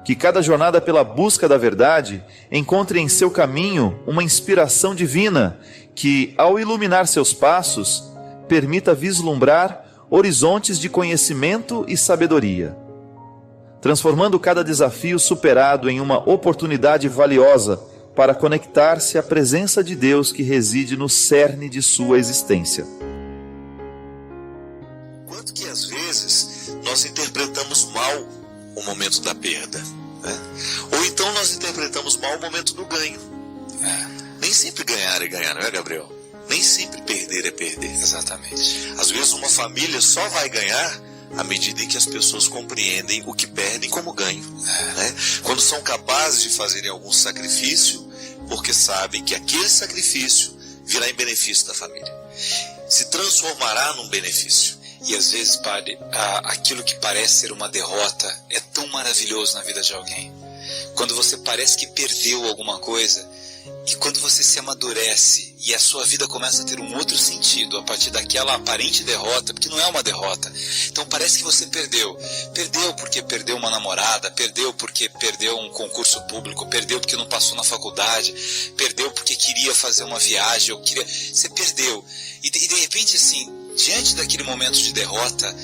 Que cada jornada pela busca da verdade encontre em seu caminho uma inspiração divina que, ao iluminar seus passos, permita vislumbrar horizontes de conhecimento e sabedoria, transformando cada desafio superado em uma oportunidade valiosa para conectar-se à presença de Deus que reside no cerne de sua existência. Quanto que às vezes nós interpretamos mal o momento da perda, né? Ou então nós interpretamos mal o momento do ganho. Nem sempre ganhar é ganhar, não é, Gabriel? Nem sempre perder é perder. Exatamente. Às vezes uma família só vai ganhar à medida em que as pessoas compreendem o que perdem como ganho, né? Quando são capazes de fazerem algum sacrifício, porque sabem que aquele sacrifício virá em benefício da família, se transformará num benefício. E às vezes, padre, aquilo que parece ser uma derrota é tão maravilhoso na vida de alguém. Quando você parece que perdeu alguma coisa, e quando você se amadurece e a sua vida começa a ter um outro sentido a partir daquela aparente derrota, porque não é uma derrota. Então parece que você perdeu. Perdeu porque perdeu uma namorada, perdeu porque perdeu um concurso público, perdeu porque não passou na faculdade, perdeu porque queria fazer uma viagem, você perdeu. E de repente, assim, diante daquele momento de derrota,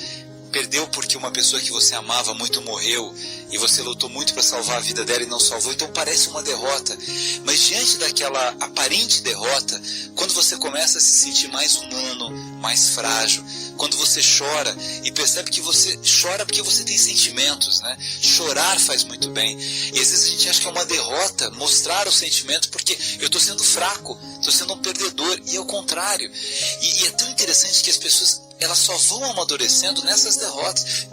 perdeu porque uma pessoa que você amava muito morreu e você lutou muito para salvar a vida dela e não salvou, então parece uma derrota. Mas diante daquela aparente derrota, quando você começa a se sentir mais humano, mais frágil, quando você chora e percebe que você chora porque você tem sentimentos, né? Chorar faz muito bem. E às vezes a gente acha que é uma derrota mostrar o sentimento porque eu estou sendo fraco, estou sendo um perdedor, e é o contrário. E é tão interessante que as pessoas, elas só vão amadurecendo nessas derrotas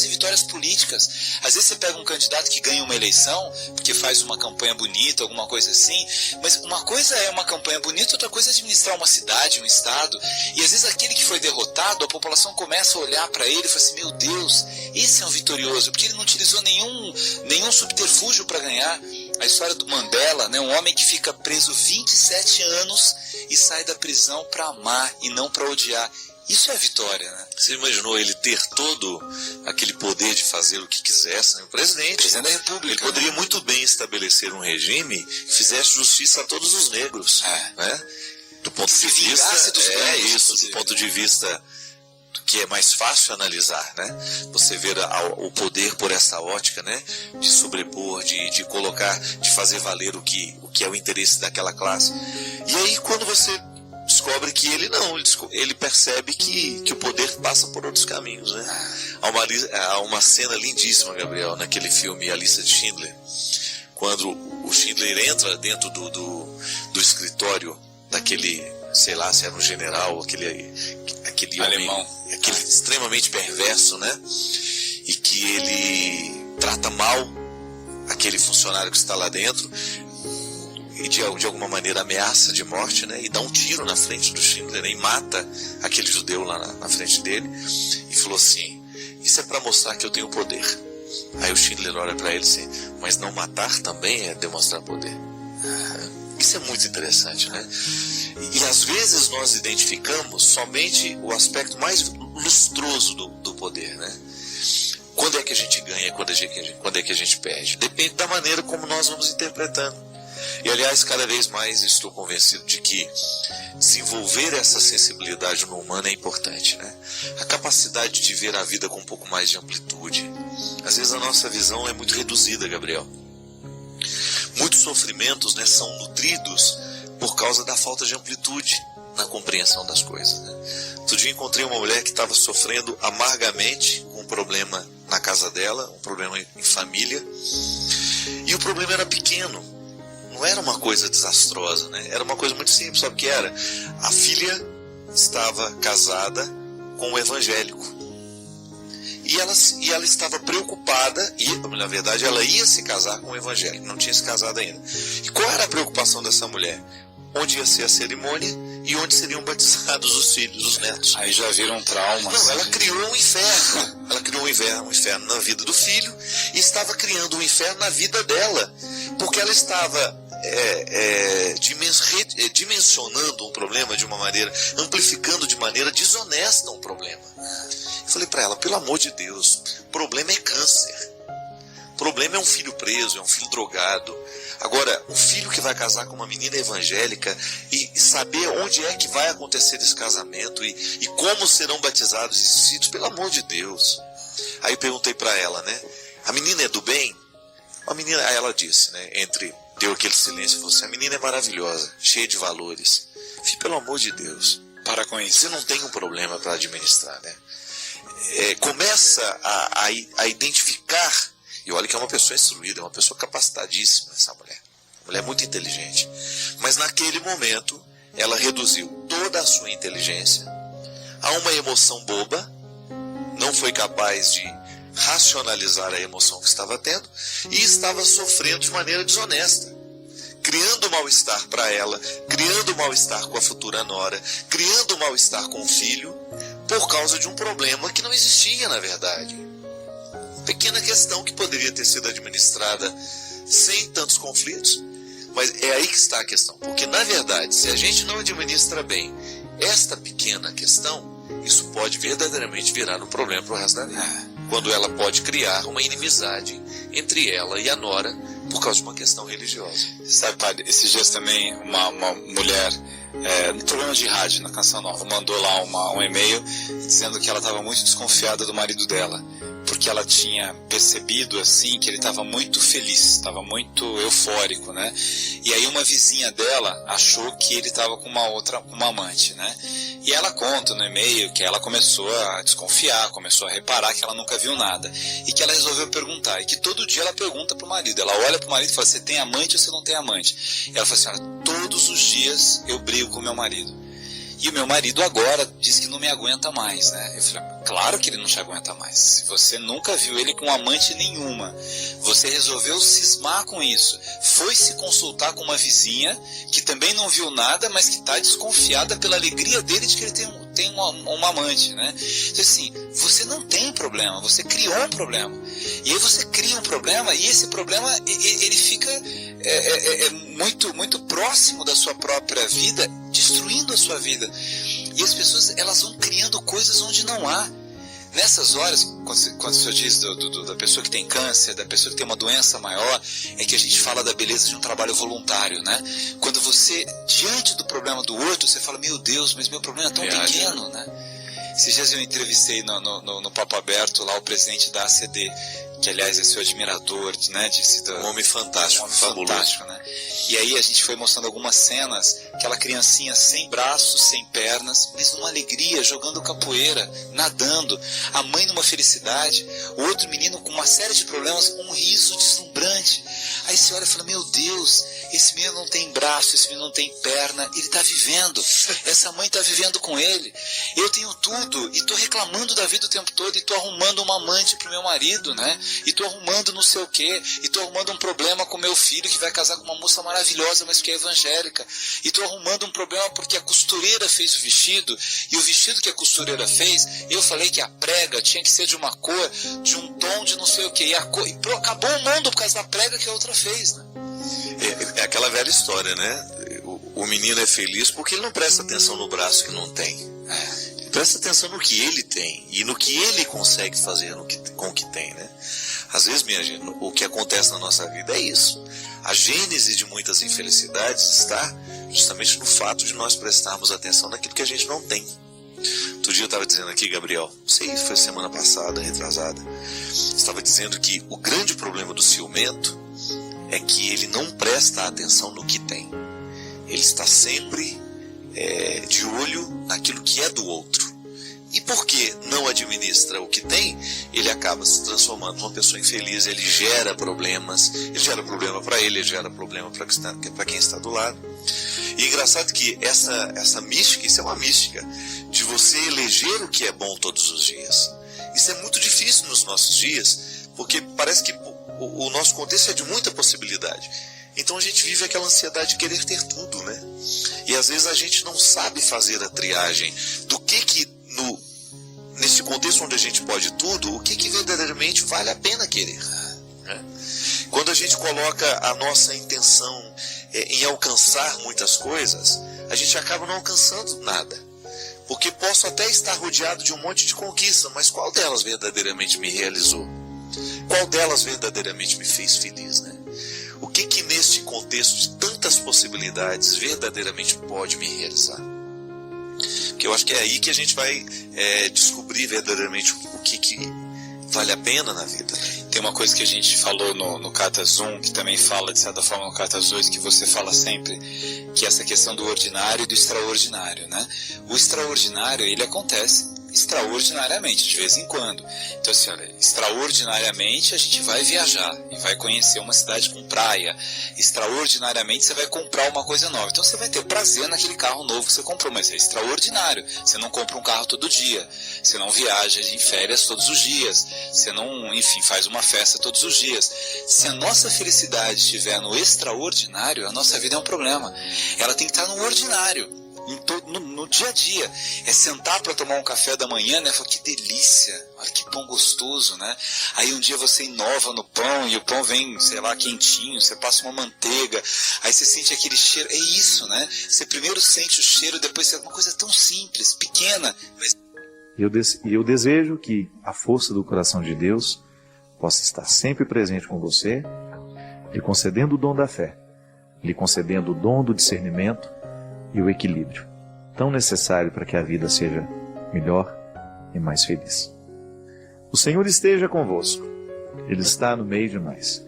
e vitórias políticas. Às vezes você pega um candidato que ganha uma eleição porque faz uma campanha bonita, alguma coisa assim, mas uma coisa é uma campanha bonita, outra coisa é administrar uma cidade, um estado, e às vezes aquele que foi derrotado, a população começa a olhar para ele e fala assim: meu Deus, esse é um vitorioso, porque ele não utilizou nenhum subterfúgio para ganhar. A história do Mandela, né, um homem que fica preso 27 anos e sai da prisão para amar e não para odiar. Isso é vitória, né? Você imaginou ele ter todo aquele poder de fazer o que quisesse, né? O presidente da República. Ele poderia muito bem estabelecer um regime que fizesse justiça a todos os negros, né? Do ponto de vista do ponto de vista que é mais fácil analisar, né? Você vê o poder por essa ótica, né? De sobrepor, de colocar, de fazer valer o que é o interesse daquela classe. E aí quando você descobre que ele percebe que o poder passa por outros caminhos, né? Há uma cena lindíssima, Gabriel, naquele filme A Lista de Schindler, quando o Schindler entra dentro do escritório daquele, sei lá se era um general, aquele alemão, homem, aquele extremamente perverso, né? E que ele trata mal aquele funcionário que está lá dentro, e de alguma maneira ameaça de morte, né? E dá um tiro na frente do Schindler, né? E mata aquele judeu lá na frente dele, e falou assim: isso é para mostrar que eu tenho poder. Aí o Schindler olha para ele assim: mas não matar também é demonstrar poder. Isso é muito interessante, né? E às vezes nós identificamos somente o aspecto mais lustroso do poder, né? Quando é que a gente ganha, quando é que a gente perde? Depende da maneira como nós vamos interpretando. E aliás, cada vez mais estou convencido de que desenvolver essa sensibilidade no humano é importante, né? A capacidade de ver a vida com um pouco mais de amplitude. Às vezes a nossa visão é muito reduzida, Gabriel. Muitos sofrimentos, né, são nutridos por causa da falta de amplitude na compreensão das coisas, né? Outro dia encontrei uma mulher que estava sofrendo amargamente com um problema na casa dela, um problema em família, e o problema era pequeno, não era uma coisa desastrosa, né? Era uma coisa muito simples. Sabe o que era? A filha estava casada com um evangélico, e ela estava preocupada, e na verdade ela ia se casar com um evangélico, não tinha se casado ainda. E qual era a preocupação dessa mulher? Onde ia ser a cerimônia e onde seriam batizados os filhos, os netos. Aí já viram traumas. Não, ela criou um inferno. Ela criou um inferno na vida do filho, e estava criando um inferno na vida dela, porque ela estava dimensionando um problema de uma maneira, amplificando de maneira desonesta um problema. Eu falei para ela: pelo amor de Deus, problema é câncer. O problema é um filho preso, é um filho drogado. Agora, um filho que vai casar com uma menina evangélica e saber onde é que vai acontecer esse casamento e como serão batizados esses filhos, pelo amor de Deus. Aí eu perguntei para ela, né? A menina é do bem? A menina, aí ela disse, né? Deu aquele silêncio e falou assim: a menina é maravilhosa, cheia de valores. Filho, pelo amor de Deus, para com isso. você não tem um problema para administrar, né? Começa a identificar. E olha que é uma pessoa instruída, é uma pessoa capacitadíssima, essa mulher. Uma mulher muito inteligente. Mas naquele momento, ela reduziu toda a sua inteligência a uma emoção boba, não foi capaz de racionalizar a emoção que estava tendo e estava sofrendo de maneira desonesta, criando mal-estar para ela, criando mal-estar com a futura nora, criando mal-estar com o filho, por causa de um problema que não existia na verdade. Pequena questão que poderia ter sido administrada sem tantos conflitos, mas é aí que está a questão, porque na verdade, se a gente não administra bem esta pequena questão, isso pode verdadeiramente virar um problema para o resto da vida, quando ela pode criar uma inimizade entre ela e a nora por causa de uma questão religiosa. Sabe, padre, esses dias também uma mulher, no programa de rádio, na Canção Nova, mandou lá um e-mail dizendo que ela estava muito desconfiada do marido dela, porque ela tinha percebido assim que ele estava muito feliz, estava muito eufórico, né? E aí uma vizinha dela achou que ele estava com uma amante, né? E ela conta no e-mail que ela começou a desconfiar, começou a reparar que ela nunca viu nada e que ela resolveu perguntar, e que todo dia ela pergunta pro marido, ela olha pro marido e fala: você tem amante ou você não tem amante? E ela fala assim: olha, todos os dias eu brigo com meu marido. E o meu marido agora diz que não me aguenta mais, né? Eu falei: claro que ele não te aguenta mais. Se você nunca viu ele com amante nenhuma, você resolveu cismar com isso, foi se consultar com uma vizinha que também não viu nada, mas que está desconfiada pela alegria dele de que ele tem uma amante, né? Então assim, você não tem problema, você criou um problema. E aí você cria um problema e esse problema ele fica muito, muito próximo da sua própria vida, destruindo a sua vida. E as pessoas, elas vão criando coisas onde não há. Nessas horas, quando o senhor diz da pessoa que tem câncer, da pessoa que tem uma doença maior, é que a gente fala da beleza de um trabalho voluntário, né? Quando você, diante do problema do outro, você fala: meu Deus, mas meu problema é tão pequeno, né? Esses dias eu entrevistei no Papo Aberto lá o presidente da ACD, que aliás é seu admirador, né? Um homem fantástico, fabuloso. Fantástico, né? E aí a gente foi mostrando algumas cenas, aquela criancinha sem braços, sem pernas, mas numa alegria, jogando capoeira, nadando, a mãe numa felicidade, o outro menino com uma série de problemas, um riso deslumbrante. Aí você olha e fala: meu Deus, esse menino não tem braço, esse menino não tem perna, ele está vivendo, essa mãe está vivendo com ele. Eu tenho tudo e estou reclamando da vida o tempo todo, e estou arrumando uma amante para o meu marido, né? E estou arrumando não sei o quê, e estou arrumando um problema com meu filho que vai casar com uma moça maravilhosa, mas que é evangélica, e estou arrumando um problema porque a costureira fez o vestido, e o vestido que a costureira fez, eu falei que a prega tinha que ser de uma cor, de um tom de não sei o quê, e acabou o mundo por causa da prega que a outra fez, né? É aquela velha história, né? O menino é feliz porque ele não presta atenção no braço que não tem. Ele presta atenção no que ele tem e no que ele consegue fazer com o que tem, né? Às vezes, minha gente, o que acontece na nossa vida é isso. A gênese de muitas infelicidades está justamente no fato de nós prestarmos atenção naquilo que a gente não tem. Outro dia eu estava dizendo aqui, Gabriel, não sei, foi semana passada, retrasada, estava dizendo que o grande problema do ciumento é que ele não presta atenção no que tem. Ele está sempre de olho naquilo que é do outro. E porque não administra o que tem, ele acaba se transformando numa pessoa infeliz. Ele gera problemas, ele gera problema para ele gera problema para quem está do lado. E engraçado que essa mística, isso é uma mística, de você eleger o que é bom todos os dias. Isso é muito difícil nos nossos dias, porque parece que o nosso contexto é de muita possibilidade. Então a gente vive aquela ansiedade de querer ter tudo, né? E às vezes a gente não sabe fazer a triagem do que nesse contexto onde a gente pode tudo, o que verdadeiramente vale a pena querer, né? Quando a gente coloca a nossa intenção em alcançar muitas coisas, a gente acaba não alcançando nada. Porque posso até estar rodeado de um monte de conquistas, mas qual delas verdadeiramente me realizou? Qual delas verdadeiramente me fez feliz, né? O que neste contexto de tantas possibilidades verdadeiramente pode me realizar? Porque eu acho que é aí que a gente vai descobrir verdadeiramente o que vale a pena na vida. Tem uma coisa que a gente falou no Cartas 1, que também fala de certa forma no Cartas 2, que você fala sempre, que é essa questão do ordinário e do extraordinário, né? O extraordinário, ele acontece extraordinariamente, de vez em quando. Então assim, olha, extraordinariamente a gente vai viajar e vai conhecer uma cidade com praia. Extraordinariamente você vai comprar uma coisa nova. Então você vai ter prazer naquele carro novo que você comprou, mas é extraordinário. Você não compra um carro todo dia, você não viaja em férias todos os dias, você não, enfim, faz uma festa todos os dias. Se a nossa felicidade estiver no extraordinário, a nossa vida é um problema. Ela tem que estar no ordinário. No dia a dia, é sentar para tomar um café da manhã, né? Fala, que delícia, olha que pão gostoso, né? Aí um dia você inova no pão e o pão vem, sei lá, quentinho, você passa uma manteiga, aí você sente aquele cheiro, é isso, né? Você primeiro sente o cheiro, depois é uma coisa tão simples, pequena. Mas... Eu desejo que a força do coração de Deus possa estar sempre presente com você, lhe concedendo o dom da fé, lhe concedendo o dom do discernimento e o equilíbrio, tão necessário para que a vida seja melhor e mais feliz. O Senhor esteja convosco, Ele está no meio de nós.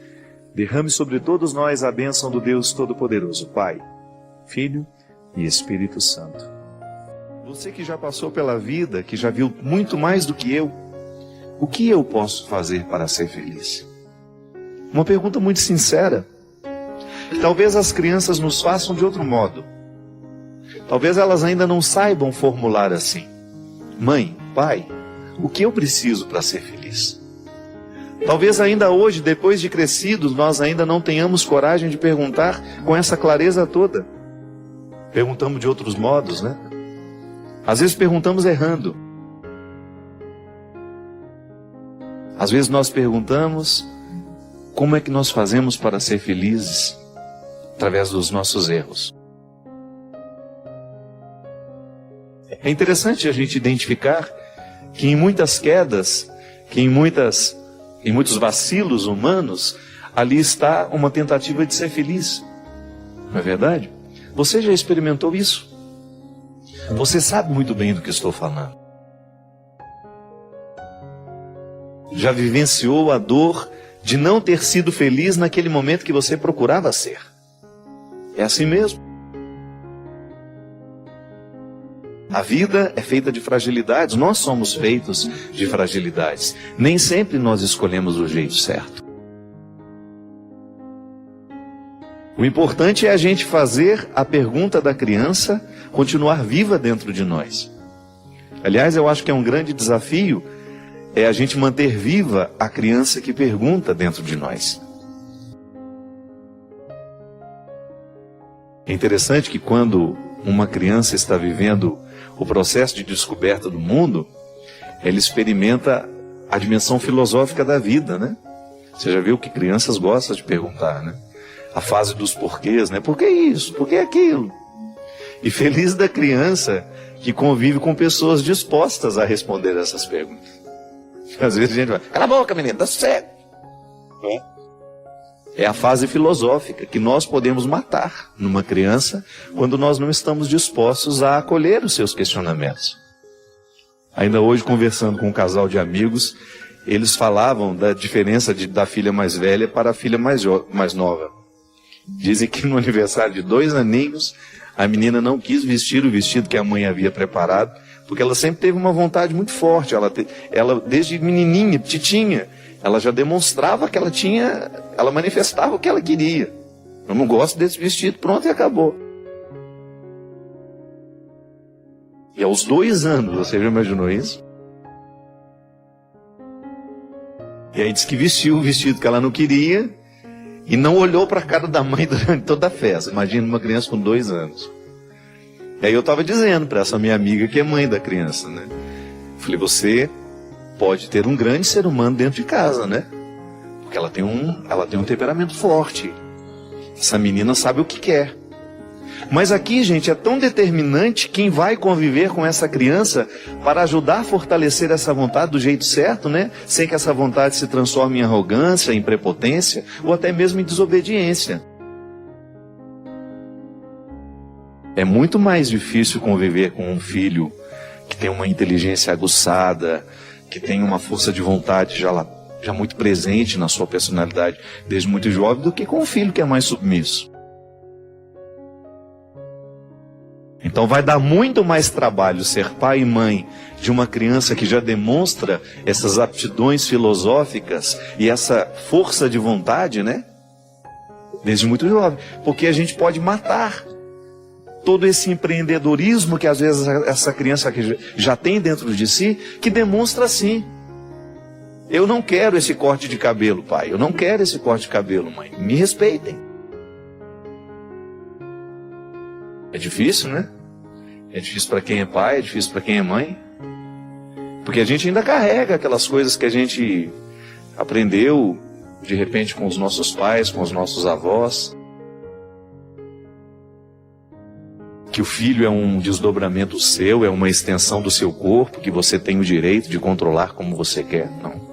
Derrame sobre todos nós a bênção do Deus Todo-Poderoso, Pai, Filho e Espírito Santo. Você que já passou pela vida, que já viu muito mais do que eu, o que eu posso fazer para ser feliz? Uma pergunta muito sincera. Talvez as crianças nos façam de outro modo. Talvez elas ainda não saibam formular assim: mãe, pai, o que eu preciso para ser feliz? Talvez ainda hoje, depois de crescidos, nós ainda não tenhamos coragem de perguntar com essa clareza toda. Perguntamos de outros modos, né? Às vezes perguntamos errando. Às vezes nós perguntamos como é que nós fazemos para ser felizes através dos nossos erros. É interessante a gente identificar que em muitas quedas, que em muitos vacilos humanos, ali está uma tentativa de ser feliz. Não é verdade? Você já experimentou isso? Você sabe muito bem do que estou falando. Já vivenciou a dor de não ter sido feliz naquele momento que você procurava ser. É assim mesmo. A vida é feita de fragilidades, nós somos feitos de fragilidades. Nem sempre nós escolhemos o jeito certo. O importante é a gente fazer a pergunta da criança continuar viva dentro de nós. Aliás, eu acho que é um grande desafio a gente manter viva a criança que pergunta dentro de nós. É interessante que quando uma criança está vivendo o processo de descoberta do mundo, ela experimenta a dimensão filosófica da vida, né? Você já viu que crianças gostam de perguntar, né? A fase dos porquês, né? Por que isso? Por que aquilo? E feliz da criança que convive com pessoas dispostas a responder essas perguntas. Às vezes a gente vai, cala a boca, menino, tá cego. É a fase filosófica que nós podemos matar numa criança quando nós não estamos dispostos a acolher os seus questionamentos. Ainda hoje, conversando com um casal de amigos, eles falavam da diferença da filha mais velha para a filha mais nova. Dizem que no aniversário de 2 aninhos, a menina não quis vestir o vestido que a mãe havia preparado, porque ela sempre teve uma vontade muito forte. Ela desde menininha, petitinha, ela já demonstrava que ela manifestava o que ela queria. Eu não gosto desse vestido, pronto, e acabou. E aos 2 anos, você já imaginou isso? E aí diz que vestiu o vestido que ela não queria e não olhou para a cara da mãe durante toda a festa. Imagina uma criança com 2 anos. E aí eu estava dizendo para essa minha amiga que é mãe da criança, né? Falei, você pode ter um grande ser humano dentro de casa, né? Porque ela tem um temperamento forte. Essa menina sabe o que quer. Mas aqui, gente, é tão determinante quem vai conviver com essa criança para ajudar a fortalecer essa vontade do jeito certo, né? Sem que essa vontade se transforme em arrogância, em prepotência ou até mesmo em desobediência. É muito mais difícil conviver com um filho que tem uma inteligência aguçada, que tem uma força de vontade já muito presente na sua personalidade desde muito jovem, do que com um filho que é mais submisso. Então vai dar muito mais trabalho ser pai e mãe de uma criança que já demonstra essas aptidões filosóficas e essa força de vontade, né? Desde muito jovem. Porque a gente pode matar todo esse empreendedorismo que às vezes essa criança já tem dentro de si, que demonstra assim: eu não quero esse corte de cabelo, pai. Eu não quero esse corte de cabelo, mãe. Me respeitem. É difícil, né? É difícil para quem é pai, é difícil para quem é mãe. Porque a gente ainda carrega aquelas coisas que a gente aprendeu, de repente, com os nossos pais, com os nossos avós. Que o filho é um desdobramento seu, é uma extensão do seu corpo, que você tem o direito de controlar como você quer. Não.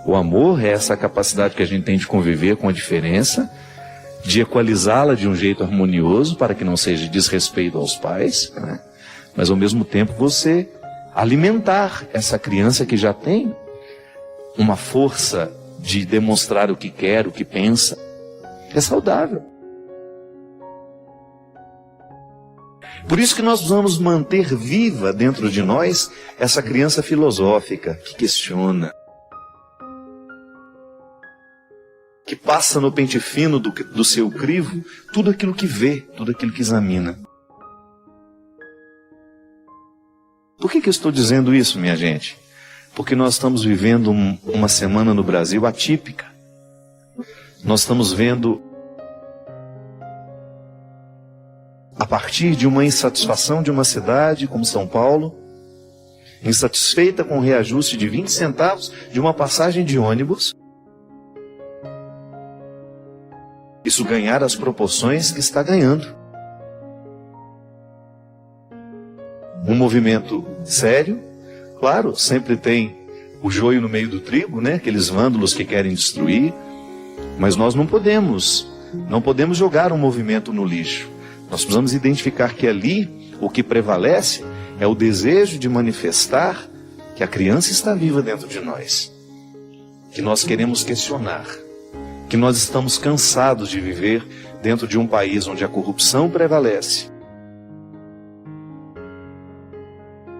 O amor é essa capacidade que a gente tem de conviver com a diferença, de equalizá-la de um jeito harmonioso, para que não seja desrespeito aos pais, né? Mas ao mesmo tempo você alimentar essa criança que já tem uma força de demonstrar o que quer, o que pensa. É saudável. Por isso que nós vamos manter viva dentro de nós essa criança filosófica, que questiona, que passa no pente fino do seu crivo tudo aquilo que vê, tudo aquilo que examina. Por que eu estou dizendo isso, minha gente? Porque nós estamos vivendo uma semana no Brasil atípica. Nós estamos vendo, a partir de uma insatisfação de uma cidade como São Paulo, insatisfeita com o reajuste de 20 centavos de uma passagem de ônibus, isso ganhar as proporções que está ganhando. Um movimento sério, claro, sempre tem o joio no meio do trigo, né? Aqueles vândalos que querem destruir, mas nós não podemos jogar um movimento no lixo. Nós precisamos identificar que ali o que prevalece é o desejo de manifestar que a criança está viva dentro de nós, que nós queremos questionar, que nós estamos cansados de viver dentro de um país onde a corrupção prevalece,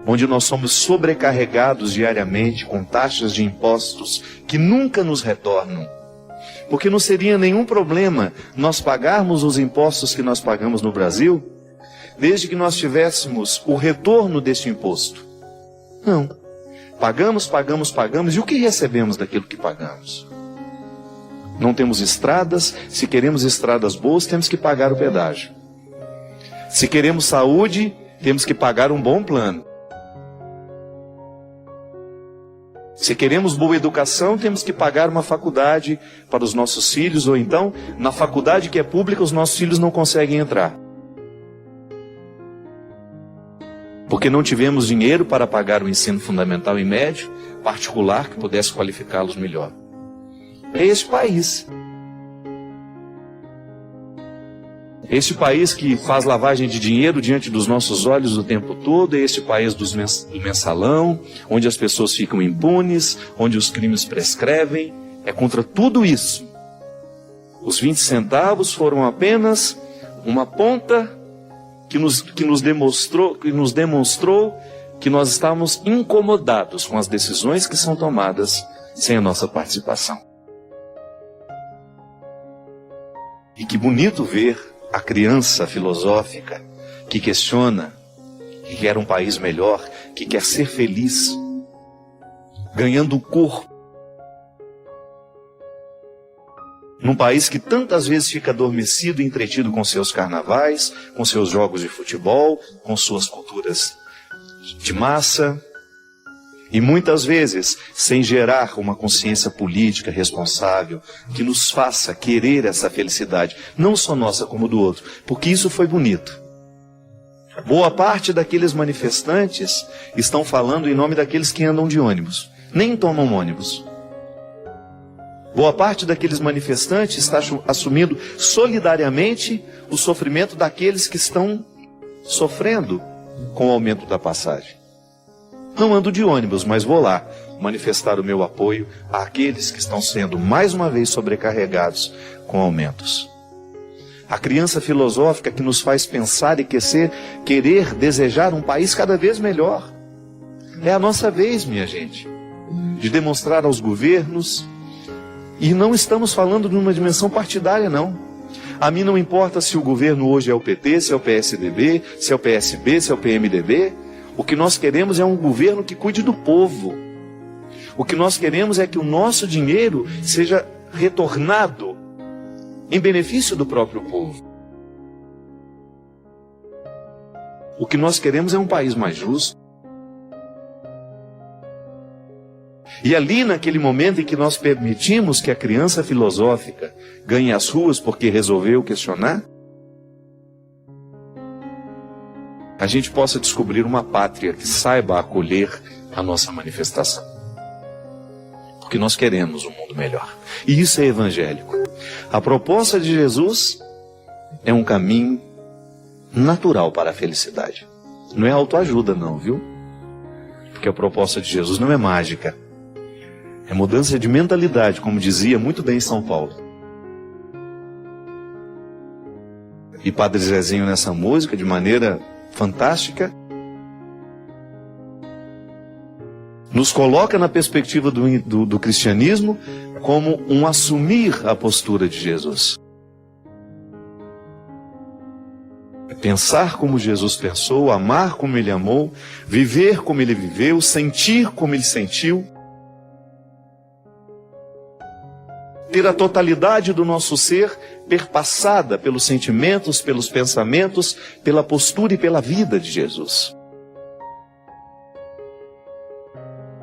onde nós somos sobrecarregados diariamente com taxas de impostos que nunca nos retornam. Porque não seria nenhum problema nós pagarmos os impostos que nós pagamos no Brasil, desde que nós tivéssemos o retorno deste imposto. Não. Pagamos, e o que recebemos daquilo que pagamos? Não temos estradas. Se queremos estradas boas, temos que pagar o pedágio. Se queremos saúde, temos que pagar um bom plano. Se queremos boa educação, temos que pagar uma faculdade para os nossos filhos, ou então, na faculdade que é pública, os nossos filhos não conseguem entrar. Porque não tivemos dinheiro para pagar o ensino fundamental e médio, particular, que pudesse qualificá-los melhor. É esse país. Este país que faz lavagem de dinheiro diante dos nossos olhos o tempo todo, é este país do mensalão, onde as pessoas ficam impunes, onde os crimes prescrevem. É contra tudo isso. Os 20 centavos foram apenas uma ponta que nos demonstrou que nós estamos incomodados com as decisões que são tomadas sem a nossa participação. E que bonito ver a criança filosófica que questiona, que quer um país melhor, que quer ser feliz, ganhando o corpo. Num país que tantas vezes fica adormecido e entretido com seus carnavais, com seus jogos de futebol, com suas culturas de massa, E muitas vezes, sem gerar uma consciência política responsável, que nos faça querer essa felicidade, não só nossa como do outro, porque isso foi bonito. Boa parte daqueles manifestantes estão falando em nome daqueles que andam de ônibus, nem tomam ônibus. Boa parte daqueles manifestantes está assumindo solidariamente o sofrimento daqueles que estão sofrendo com o aumento da passagem. Não ando de ônibus, mas vou lá manifestar o meu apoio àqueles que estão sendo mais uma vez sobrecarregados com aumentos. A criança filosófica que nos faz pensar e querer desejar um país cada vez melhor. É a nossa vez, minha gente, de demonstrar aos governos, e não estamos falando de uma dimensão partidária, não. A mim não importa se o governo hoje é o PT, se é o PSDB, se é o PSB, se é o PMDB. O que nós queremos é um governo que cuide do povo. O que nós queremos é que o nosso dinheiro seja retornado em benefício do próprio povo. O que nós queremos é um país mais justo. E ali, naquele momento em que nós permitimos que a criança filosófica ganhe as ruas porque resolveu questionar, a gente possa descobrir uma pátria que saiba acolher a nossa manifestação. Porque nós queremos um mundo melhor. E isso é evangélico. A proposta de Jesus é um caminho natural para a felicidade. Não é autoajuda não, viu? Porque a proposta de Jesus não é mágica. É mudança de mentalidade, como dizia muito bem São Paulo. E Padre Zezinho nessa música, de maneira fantástica, nos coloca na perspectiva do cristianismo como um assumir a postura de Jesus. Pensar como Jesus pensou, amar como ele amou, viver como ele viveu, sentir como ele sentiu. Ter a totalidade do nosso ser perpassada pelos sentimentos, pelos pensamentos, pela postura e pela vida de Jesus.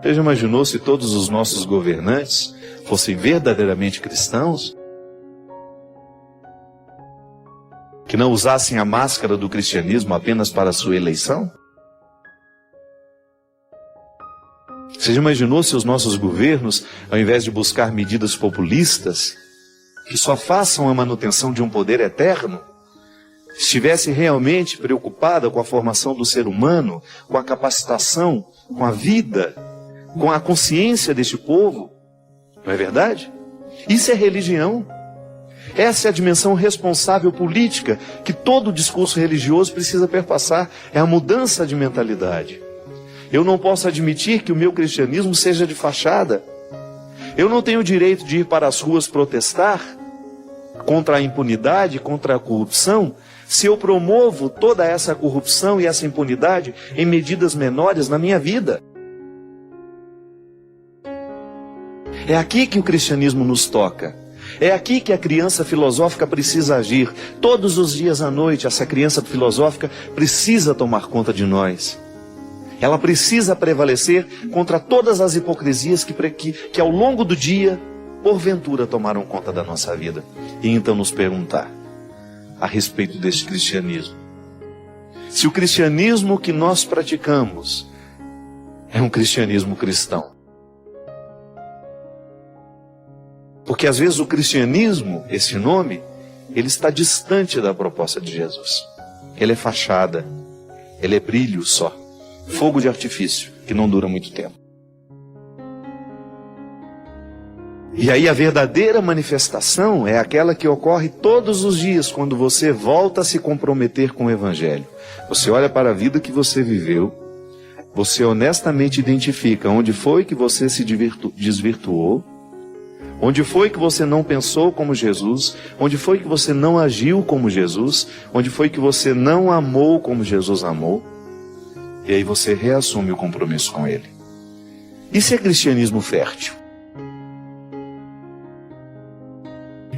Você já imaginou se todos os nossos governantes fossem verdadeiramente cristãos? Que não usassem a máscara do cristianismo apenas para a sua eleição? Você já imaginou se os nossos governos, ao invés de buscar medidas populistas, que só façam a manutenção de um poder eterno, estivesse realmente preocupada com a formação do ser humano, com a capacitação, com a vida, com a consciência deste povo? Não é verdade? Isso é religião. Essa é a dimensão responsável política que todo discurso religioso precisa perpassar. É a mudança de mentalidade. Eu não posso admitir que o meu cristianismo seja de fachada. Eu não tenho o direito de ir para as ruas protestar contra a impunidade, contra a corrupção, se eu promovo toda essa corrupção e essa impunidade em medidas menores na minha vida. É aqui que o cristianismo nos toca. É aqui que a criança filosófica precisa agir. Todos os dias à noite, essa criança filosófica precisa tomar conta de nós. Ela precisa prevalecer contra todas as hipocrisias que ao longo do dia, porventura, tomaram conta da nossa vida. E então nos perguntar a respeito deste cristianismo. Se o cristianismo que nós praticamos é um cristianismo cristão. Porque às vezes o cristianismo, esse nome, ele está distante da proposta de Jesus. Ele é fachada, ele é brilho só. Fogo de artifício, que não dura muito tempo. E aí a verdadeira manifestação é aquela que ocorre todos os dias, quando você volta a se comprometer com o Evangelho. Você olha para a vida que você viveu, você honestamente identifica onde foi que você se desvirtuou, onde foi que você não pensou como Jesus, onde foi que você não agiu como Jesus, onde foi que você não amou como Jesus amou. E aí você reassume o compromisso com ele. Isso é cristianismo fértil.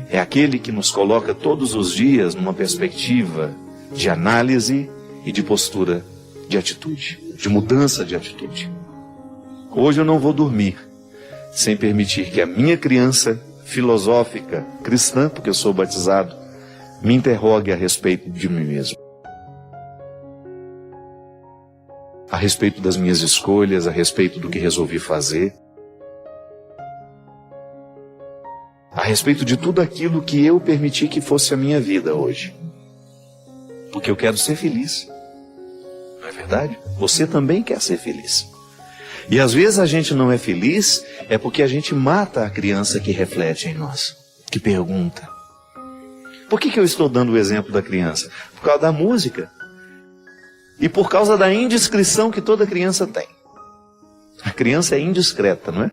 É aquele que nos coloca todos os dias numa perspectiva de análise e de postura de atitude, de mudança de atitude. Hoje eu não vou dormir sem permitir que a minha criança filosófica, cristã, porque eu sou batizado, me interrogue a respeito de mim mesmo. A respeito das minhas escolhas, a respeito do que resolvi fazer, a respeito de tudo aquilo que eu permiti que fosse a minha vida hoje. Porque eu quero ser feliz. Não é verdade? Você também quer ser feliz. E às vezes a gente não é feliz é porque a gente mata a criança que reflete em nós, que pergunta. Por que eu estou dando o exemplo da criança? Por causa da música. E por causa da indiscrição que toda criança tem. A criança é indiscreta, não é?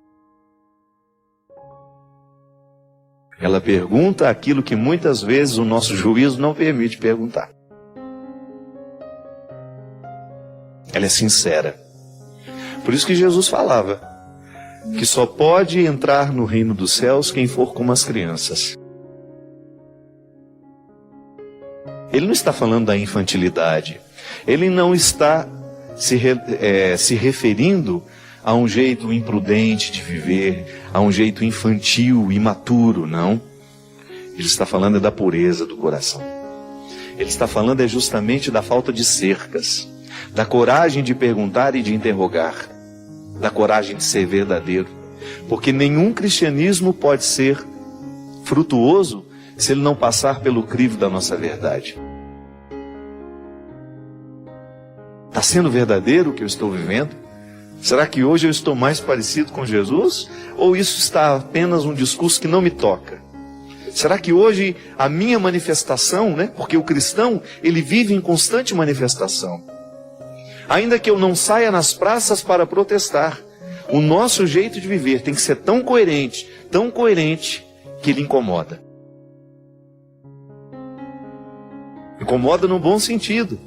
Ela pergunta aquilo que muitas vezes o nosso juízo não permite perguntar. Ela é sincera. Por isso que Jesus falava que só pode entrar no reino dos céus quem for como as crianças. Ele não está falando da infantilidade. Ele não está se referindo a um jeito imprudente de viver, a um jeito infantil, imaturo, não. Ele está falando da pureza do coração. Ele está falando justamente da falta de cercas, da coragem de perguntar e de interrogar, da coragem de ser verdadeiro. Porque nenhum cristianismo pode ser frutuoso se ele não passar pelo crivo da nossa verdade. Está sendo verdadeiro o que eu estou vivendo? Será que hoje eu estou mais parecido com Jesus? Ou isso está apenas um discurso que não me toca? Será que hoje a minha manifestação, porque o cristão, ele vive em constante manifestação. Ainda que eu não saia nas praças para protestar, o nosso jeito de viver tem que ser tão coerente, que ele incomoda. Incomoda no bom sentido,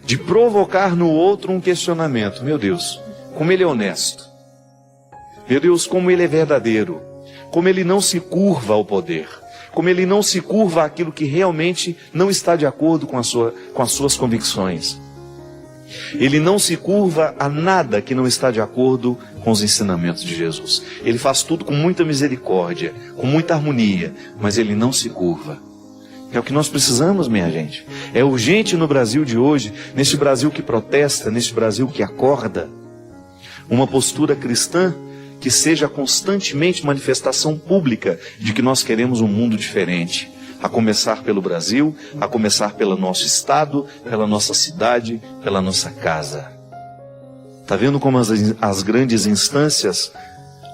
de provocar no outro um questionamento. Meu Deus, como ele é honesto. Meu Deus, como ele é verdadeiro. Como ele não se curva ao poder. Como ele não se curva àquilo que realmente não está de acordo com as suas convicções. Ele não se curva a nada que não está de acordo com os ensinamentos de Jesus. Ele faz tudo com muita misericórdia, com muita harmonia, mas ele não se curva. É o que nós precisamos, minha gente. É urgente no Brasil de hoje, neste Brasil que protesta, neste Brasil que acorda, uma postura cristã que seja constantemente manifestação pública de que nós queremos um mundo diferente. A começar pelo Brasil, a começar pelo nosso estado, pela nossa cidade, pela nossa casa. Está vendo como as grandes instâncias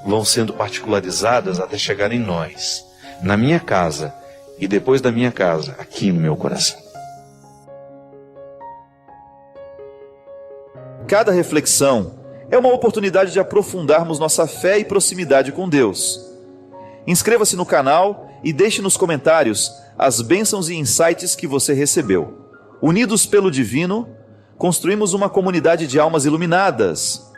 vão sendo particularizadas até chegar em nós, na minha casa e depois da minha casa, aqui no meu coração. Cada reflexão é uma oportunidade de aprofundarmos nossa fé e proximidade com Deus. Inscreva-se no canal e deixe nos comentários as bênçãos e insights que você recebeu. Unidos pelo divino, construímos uma comunidade de almas iluminadas,